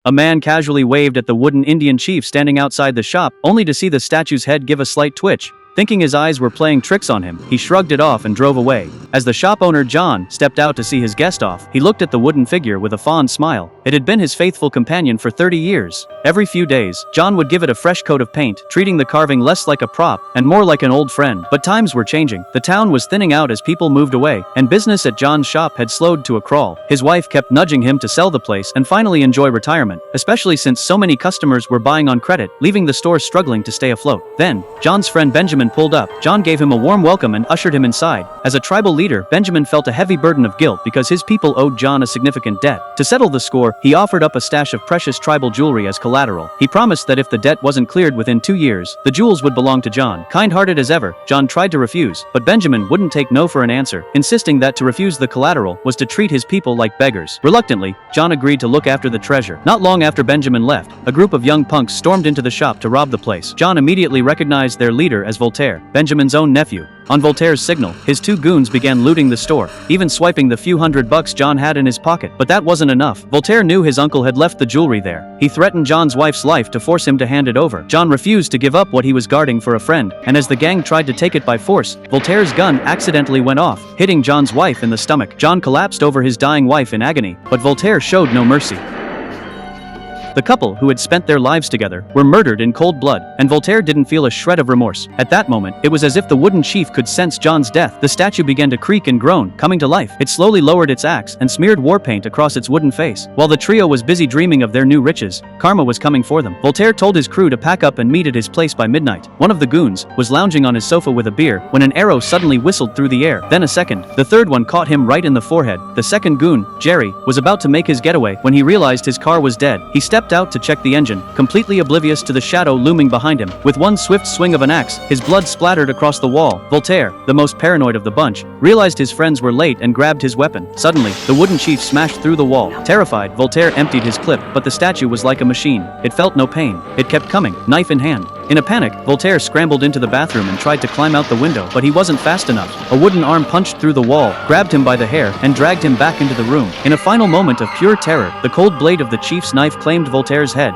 A man casually waved at the wooden Indian chief standing outside the shop, only to see the statue's head give a slight twitch. Thinking his eyes were playing tricks on him, he shrugged it off and drove away. As the shop owner John stepped out to see his guest off, he looked at the wooden figure with a fond smile. It had been his faithful companion for 30 years. Every few days, John would give it a fresh coat of paint, treating the carving less like a prop and more like an old friend. But times were changing. The town was thinning out as people moved away, and business at John's shop had slowed to a crawl. His wife kept nudging him to sell the place and finally enjoy retirement, especially since so many customers were buying on credit, leaving the store struggling to stay afloat. Then, John's friend Benjamin pulled up. John gave him a warm welcome and ushered him inside. As a tribal leader, Benjamin felt a heavy burden of guilt because his people owed John a significant debt. To settle the score, he offered up a stash of precious tribal jewelry as collateral. He promised that if the debt wasn't cleared within 2 years, the jewels would belong to John. Kind-hearted as ever, John tried to refuse, but Benjamin wouldn't take no for an answer, insisting that to refuse the collateral was to treat his people like beggars. Reluctantly, John agreed to look after the treasure. Not long after Benjamin left, a group of young punks stormed into the shop to rob the place. John immediately recognized their leader as Voltaire, Benjamin's own nephew. On Voltaire's signal, his two goons began looting the store, even swiping the few $100 John had in his pocket. But that wasn't enough. Voltaire knew his uncle had left the jewelry there. He threatened John's wife's life to force him to hand it over. John refused to give up what he was guarding for a friend, and as the gang tried to take it by force, Voltaire's gun accidentally went off, hitting John's wife in the stomach. John collapsed over his dying wife in agony, but Voltaire showed no mercy. The couple, who had spent their lives together, were murdered in cold blood, and Voltaire didn't feel a shred of remorse. At that moment, it was as if the wooden chief could sense John's death. The statue began to creak and groan, coming to life. It slowly lowered its axe and smeared war paint across its wooden face. While the trio was busy dreaming of their new riches, karma was coming for them. Voltaire told his crew to pack up and meet at his place by midnight. One of the goons was lounging on his sofa with a beer when an arrow suddenly whistled through the air. Then a second. The third one caught him right in the forehead. The second goon, Jerry, was about to make his getaway when he realized his car was dead. He stepped out to check the engine, completely oblivious to the shadow looming behind him. With one swift swing of an axe, his blood splattered across the wall. Voltaire, the most paranoid of the bunch, realized his friends were late and grabbed his weapon. Suddenly, the wooden chief smashed through the wall. Terrified, Voltaire emptied his clip, but the statue was like a machine. It felt no pain. It kept coming, knife in hand. In a panic, Voltaire scrambled into the bathroom and tried to climb out the window, but he wasn't fast enough. A wooden arm punched through the wall, grabbed him by the hair, and dragged him back into the room. In a final moment of pure terror, the cold blade of the chief's knife claimed Voltaire's head.